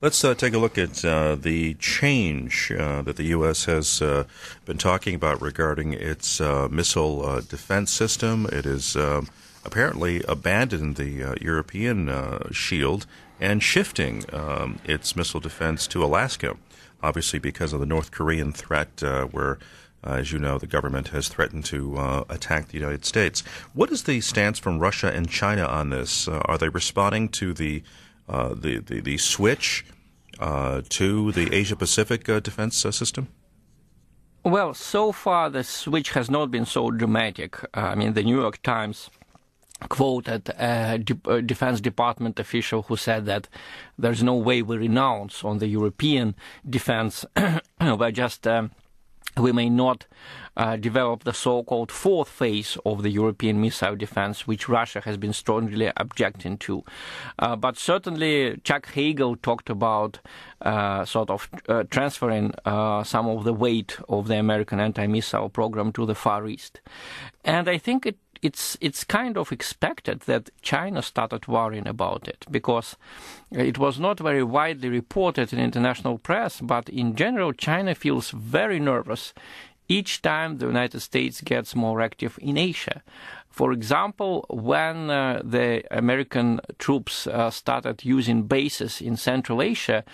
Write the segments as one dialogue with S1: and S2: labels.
S1: Let's take a look at the change that the U.S. has been talking about regarding its missile defense system. It has apparently abandoned the European shield and shifting its missile defense to Alaska, obviously because of the North Korean threat where, as you know, the government has threatened to attack the United States. What is the stance from Russia and China on this? Are they responding to the switch to the Asia-Pacific defense system?
S2: Well, so far the switch has not been so dramatic. The New York Times quoted a Defense Department official who said that there's no way we renounce on the European defense. We may not develop the so-called fourth phase of the European missile defense, which Russia has been strongly objecting to. But certainly Chuck Hagel talked about transferring some of the weight of the American anti-missile program to the Far East. And I think it's kind of expected that China started worrying about it, because it was not very widely reported in international press, but in general China feels very nervous each time the United States gets more active in Asia. For example, when the American troops started using bases in Central Asia,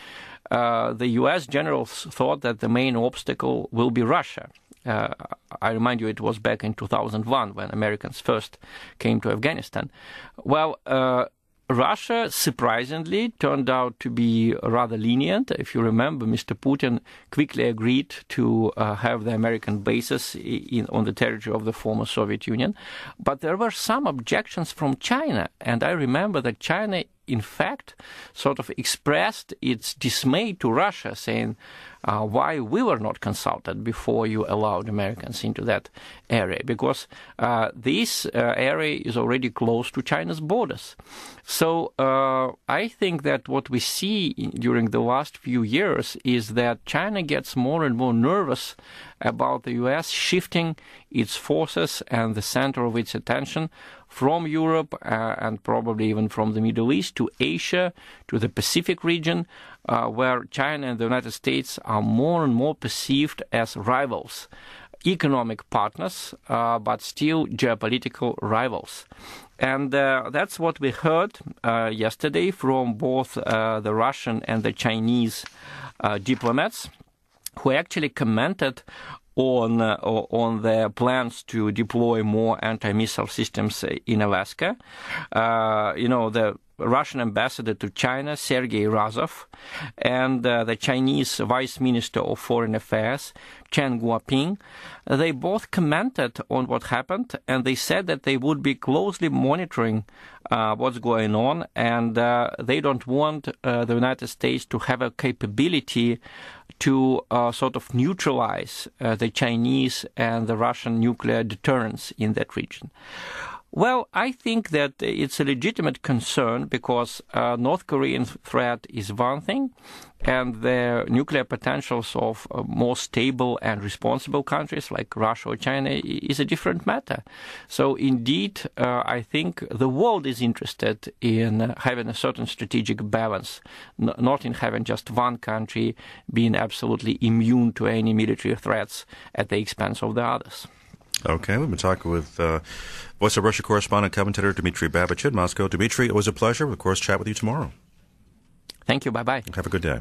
S2: the U.S. generals thought that the main obstacle will be Russia. I remind you, it was back in 2001 when Americans first came to Afghanistan. Well, Russia, surprisingly, turned out to be rather lenient. If you remember, Mr. Putin quickly agreed to have the American bases on the territory of the former Soviet Union. But there were some objections from China, and I remember that China, in fact, sort of expressed its dismay to Russia, saying, why we were not consulted before you allowed Americans into that area, because this area is already close to China's borders. So I think that what we see during the last few years is that China gets more and more nervous about the U.S. shifting its forces and the center of its attention from Europe and probably even from the Middle East to Asia, to the Pacific region, where China and the United States are more and more perceived as rivals, economic partners, but still geopolitical rivals. And that's what we heard yesterday from both the Russian and the Chinese diplomats, who actually commented on their plans to deploy more anti-missile systems in Alaska. The Russian ambassador to China, Sergei Razov, and the Chinese Vice Minister of Foreign Affairs, Chen Guoping, they both commented on what happened, and they said that they would be closely monitoring what's going on, and they don't want the United States to have a capability to sort of neutralize the Chinese and the Russian nuclear deterrence in that region. Well, I think that it's a legitimate concern, because North Korean threat is one thing, and the nuclear potentials of more stable and responsible countries like Russia or China is a different matter. So indeed, I think the world is interested in having a certain strategic balance, not in having just one country being absolutely immune to any military threats at the expense of the others.
S1: Okay, we've been talking with Voice of Russia correspondent, commentator Dmitry Babich in Moscow. Dmitry, it was a pleasure. We'll, of course, chat with you tomorrow.
S2: Thank you. Bye-bye.
S1: Have a good day.